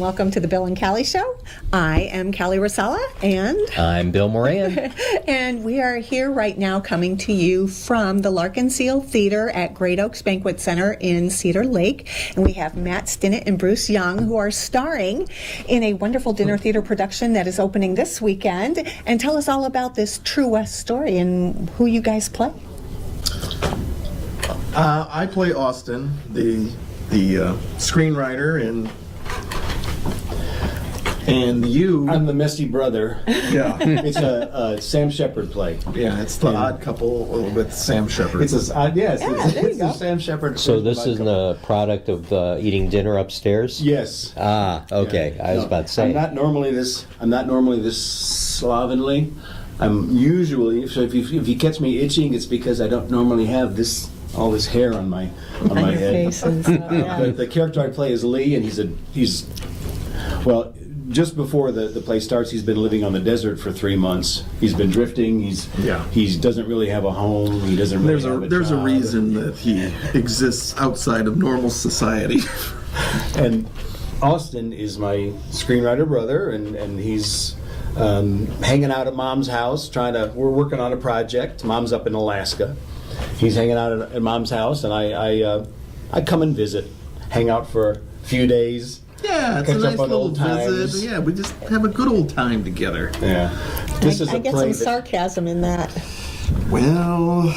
welcome to the Bill and Callie Show. I am Callie Rosella, and I'm Bill Moran. and we are here right now coming to you from the Larkin Ciel Theater at Great Oaks Banquet Center in Cedar Lake. And we have Matt Stinnett and Bruce Jung, who are starring in a wonderful dinner theater production that is opening this weekend. And tell us all about this True West story and who you guys play. I play Austin, the screenwriter, and you. I'm the messy brother. Yeah, It's a Sam Shepard play. yeah, it's the odd couple with Sam Shepard. It's a yes. there you It's go. a Sam Shepard. So this isn't a product of eating dinner upstairs? Yes. Okay. Yeah. I was about to say. I'm not normally this slovenly. I'm usually, so if you catch me itching, it's because I don't normally have all this hair on my On your head. face and stuff, yeah. The character I play is Lee, and he's well. Just before the play starts, he's been living on the desert for 3 months. He's been drifting. He doesn't really have a home. He doesn't really have a there's a job. reason that he exists outside of normal society. And Austin is my screenwriter brother, and he's hanging out at Mom's house. We're working on a project. Mom's up in Alaska. He's hanging out at Mom's house, and I come and visit, hang out for a few days. Yeah, it's a Catch nice up on little old times. visit. Yeah, we just have a good old time together. Yeah, this is I a get play some sarcasm in that. Well,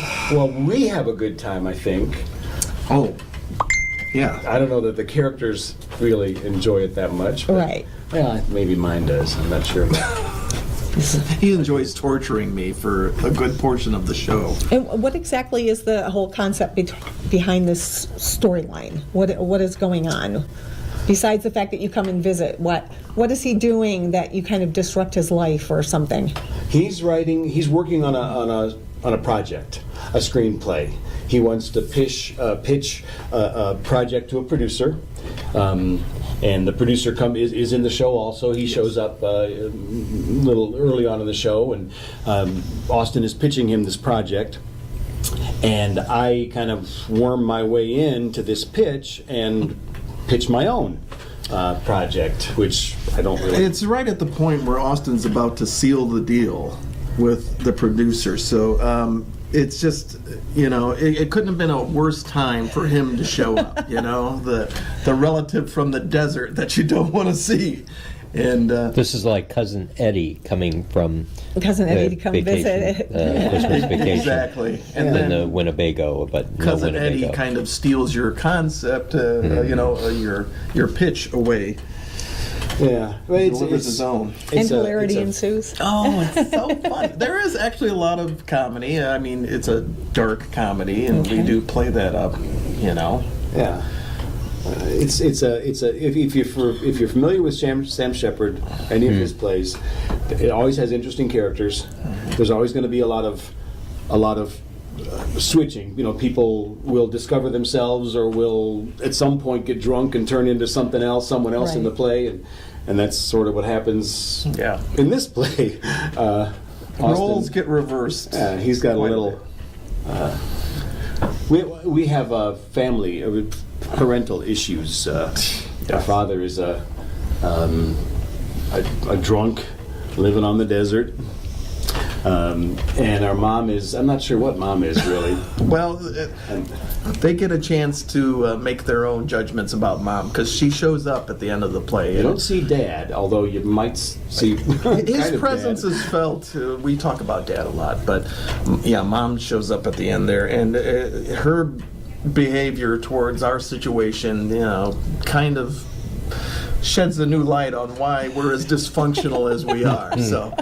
we have a good time, I think. oh, yeah. I don't know that the characters really enjoy it that much. But, Right. Well, maybe mine does. I'm not sure. He enjoys torturing me for a good portion of the show. And what exactly is the whole concept behind this storyline? What is going on? Besides the fact that you come and visit, what is he doing that you kind of disrupt his life or something? He's working on a project, a screenplay. He wants to pitch a project to a producer. And the producer is in the show also. He shows up a little early on in the show, and Austin is pitching him this project. And I kind of worm my way into this pitch and pitch my own project, which I don't really... It's right at the point where Austin's about to seal the deal with the producer. So it's just, it couldn't have been a worse time for him to show up, the relative from the desert that you don't want to see. And This is like Cousin Eddie coming from Cousin Eddie to come visit. Christmas vacation. exactly. And In then the Winnebago, but no Cousin Winnebago. Eddie kind of steals your concept, your pitch away. Yeah. Well, He delivers his own. And hilarity ensues. Oh, it's so funny. There is actually a lot of comedy. I mean, it's a dark comedy, and we do play that up, Yeah. If you're familiar with Sam Shepard, any of his plays, it always has interesting characters. There's always going to be a lot of switching. People will discover themselves, or will at some point get drunk and turn into someone else in the Right. play, and that's sort of what happens. Yeah. In this play, Roles get reversed. he's got a Quite a little. We have a family. Parental issues. Our father is a drunk living on the desert, and our mom is, I'm not sure what mom is really. Well, they get a chance to make their own judgments about Mom, because she shows up at the end of the play. You don't see Dad, although you might see His presence is felt. We talk about Dad a lot, but yeah, Mom shows up at the end there, and her behavior towards our situation, kind of sheds a new light on why we're as dysfunctional as we are. So,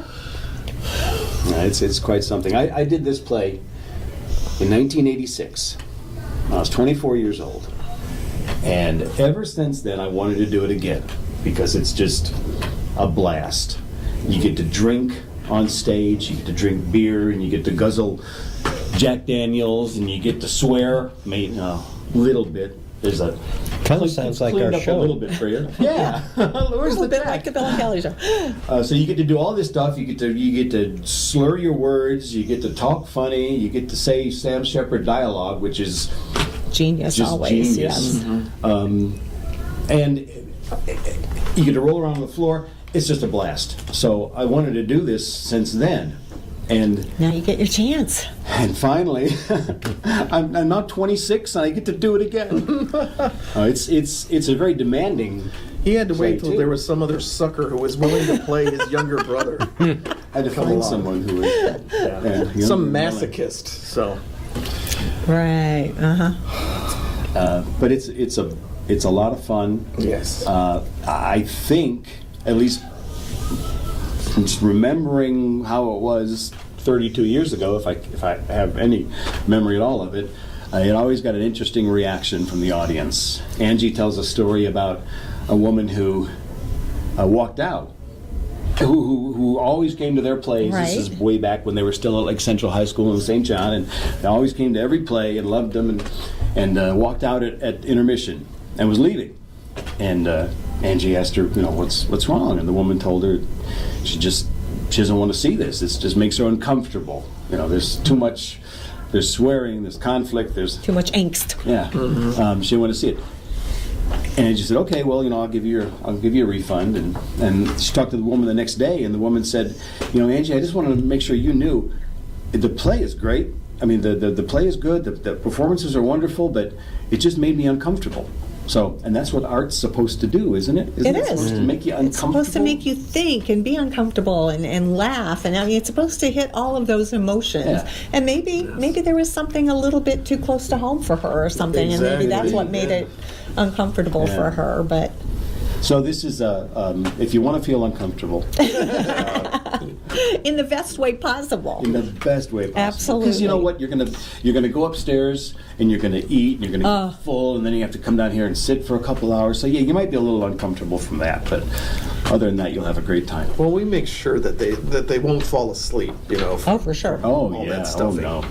Yeah, it's quite something. I did this play in 1986. I was 24 years old, and ever since then I wanted to do it again, because it's just a blast. You get to drink on stage, you get to drink beer, and you get to guzzle Jack Daniels, and you get to swear. I mean, a little bit. There's a Kind of sounds like cleaned our up show. a little bit for you. Yeah, where's A the bit Jack? like the Bill and Callie Show. So you get to do all this stuff. You get to slur your words. You get to talk funny. You get to say Sam Shepard dialogue, which is Genius, just always. genius. Yes. And You get to roll around on the floor. It's just a blast. So I wanted to do this since then. And Now you get your chance. finally, I'm now 26 and I get to do it again. It's a very demanding. He had to wait Play, till too. there was some other sucker who was willing to play his younger brother. I had to find along. someone who was younger Some than I. masochist. So Right. Uh-huh. But it's a lot of fun. yes. I think, at least from just remembering how it was 32 years ago, if I have any memory at all of it, it always got an interesting reaction from the audience. Angie tells a story about a woman who walked out, who always came to their plays. Right. This is way back when they were still at like Central High School in St. John, and they always came to every play and loved them, and walked out at intermission and was leaving. And Angie asked her, what's wrong? And the woman told her she doesn't want to see this. This just makes her uncomfortable. There's too much. There's swearing. There's conflict. There's Too much angst. yeah. She didn't want to see it. And she said, okay, well, I'll give you a refund. And she talked to the woman the next day, and the woman said, Angie, I just wanted to make sure you knew the play is great. I mean, the play is good. The performances are wonderful, but it just made me uncomfortable. So, and that's what art's supposed to do, isn't it? Isn't It it is. supposed to make you uncomfortable? It's supposed to make you think and be uncomfortable and laugh, and I mean, it's supposed to hit all of those emotions. Yeah. And maybe there was something a little bit too close to home for her or something, and maybe that's what made it uncomfortable Yeah. for her. But So this is if you want to feel uncomfortable, in the best way possible. in the best way possible. Absolutely. Because you know what, you're gonna go upstairs and you're gonna eat and you're gonna get full, and then you have to come down here and sit for a couple hours. So yeah, you might be a little uncomfortable from that, but other than that, you'll have a great time. Well, we make sure that they won't fall asleep. Oh, for sure. Oh All yeah. that stuffing. Oh no.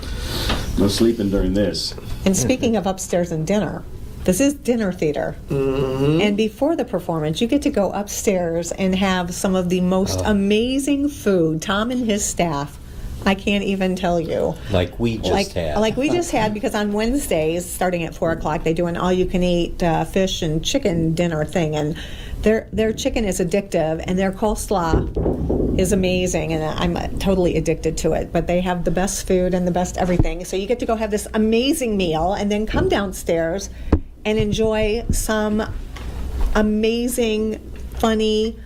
No sleeping during this. And speaking of upstairs and dinner, this is dinner theater. Mm-hmm. And before the performance, you get to go upstairs and have some of the most amazing food. Tom and his staff, I can't even tell you. Like we just had. Like we just had, because on Wednesdays, starting at 4 o'clock, they do an all-you-can-eat fish and chicken dinner thing. And their chicken is addictive, and their coleslaw is amazing, and I'm totally addicted to it. But they have the best food and the best everything. So you get to go have this amazing meal and then come downstairs and enjoy some amazing, funny,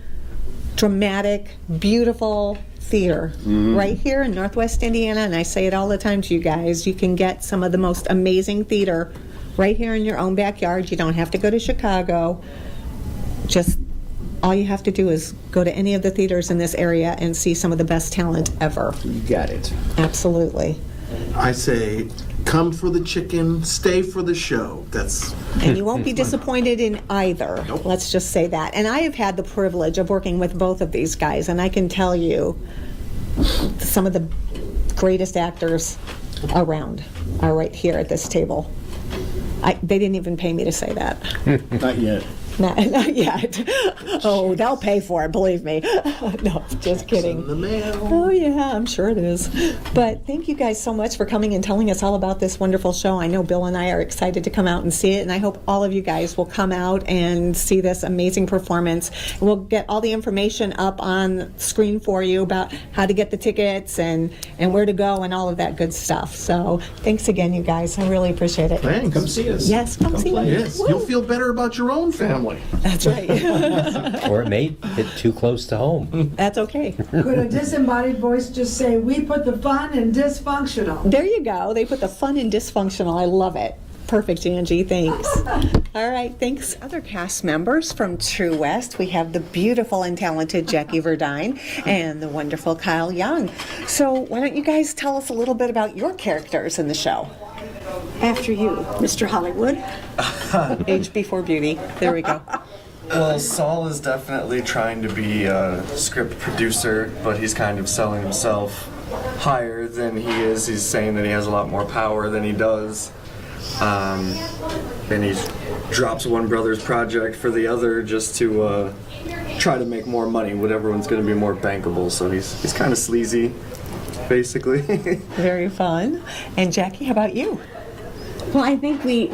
dramatic, beautiful theater right here in Northwest Indiana. And I say it all the time to you guys, you can get some of the most amazing theater right here in your own backyard. You don't have to go to Chicago. Just all you have to do is go to any of the theaters in this area and see some of the best talent ever. You got it. Absolutely. I say, come for the chicken, stay for the show. And you won't be disappointed in either. Nope. Let's just say that. And I have had the privilege of working with both of these guys, and I can tell you some of the greatest actors around are right here at this table. They didn't even pay me to say that. Not yet. Not yet. Oh, they'll pay for it, believe me. No, just kidding. In the mail. Oh, yeah, I'm sure it is. But thank you guys so much for coming and telling us all about this wonderful show. I know Bill and I are excited to come out and see it, and I hope all of you guys will come out and see this amazing performance. We'll get all the information up on screen for you about how to get the tickets and where to go and all of that good stuff. So thanks again, you guys. I really appreciate it. Thanks. Come see us. Yes, come see play. us. Yes, you'll feel better about your own family. That's right. Or it may hit too close to home. That's okay. Could a disembodied voice just say, we put the fun in dysfunctional? There you go. They put the fun in dysfunctional. I love it. Perfect, Angie. Thanks. All right. Thanks. Other cast members from True West. We have the beautiful and talented Jackie Verdeyen and the wonderful Kyle Jung. So why don't you guys tell us a little bit about your characters in the show? After you, Mr. Hollywood. Age before beauty. There we go. Well, Saul is definitely trying to be a script producer, but he's kind of selling himself higher than he is. He's saying that he has a lot more power than he does. And he drops one brother's project for the other just to try to make more money, whatever one's going to be more bankable. So he's kind of sleazy, basically. Very fun. And Jackie, how about you? Well, I think we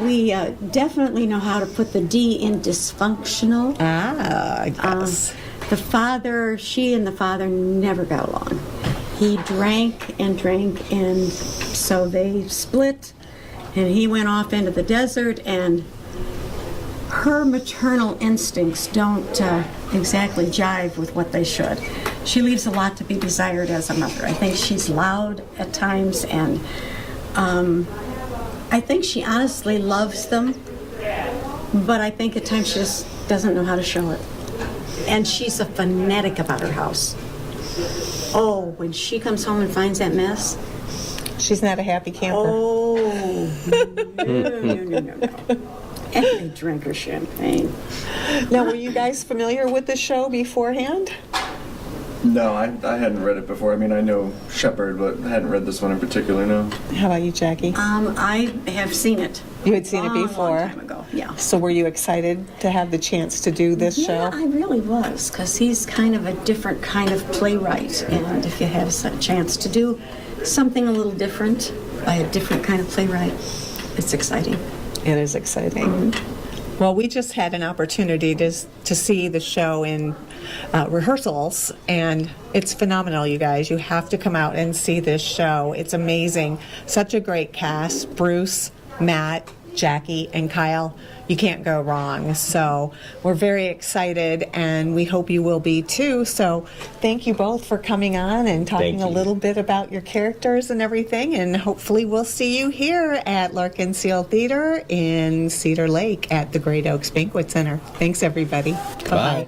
definitely know how to put the D in dysfunctional. Yes. The father, she and the father never got along. He drank, and so they split, and he went off into the desert, and her maternal instincts don't exactly jive with what they should. She leaves a lot to be desired as a mother. I think she's loud at times, and I think she honestly loves them, but I think at times she just doesn't know how to show it. And she's a fanatic about her house. Oh, when she comes home and finds that mess. She's not a happy camper. Oh, no. And they drink her champagne. Now, were you guys familiar with the show beforehand? No, I hadn't read it before. I mean, I know Shepherd, but I hadn't read this one in particular, no. How about you, Jackie? I have seen it. You had seen it before? A long time ago, yeah. So were you excited to have the chance to do this Yeah, show? I really was, because he's kind of a different kind of playwright, and if you have a chance to do something a little different by a different kind of playwright, it's exciting. It is exciting. Well, we just had an opportunity to see the show in rehearsals, and it's phenomenal, you guys. You have to come out and see this show. It's amazing. Such a great cast. Bruce, Matt, Jackie, and Kyle. You can't go wrong. So we're very excited, and we hope you will be too. So thank you both for coming on and talking Thank a you. little bit about your characters and everything. And hopefully we'll see you here at Larkin Ciel Theater in Cedar Lake at the Great Oaks Banquet Center. Thanks, everybody. Bye-bye. Bye.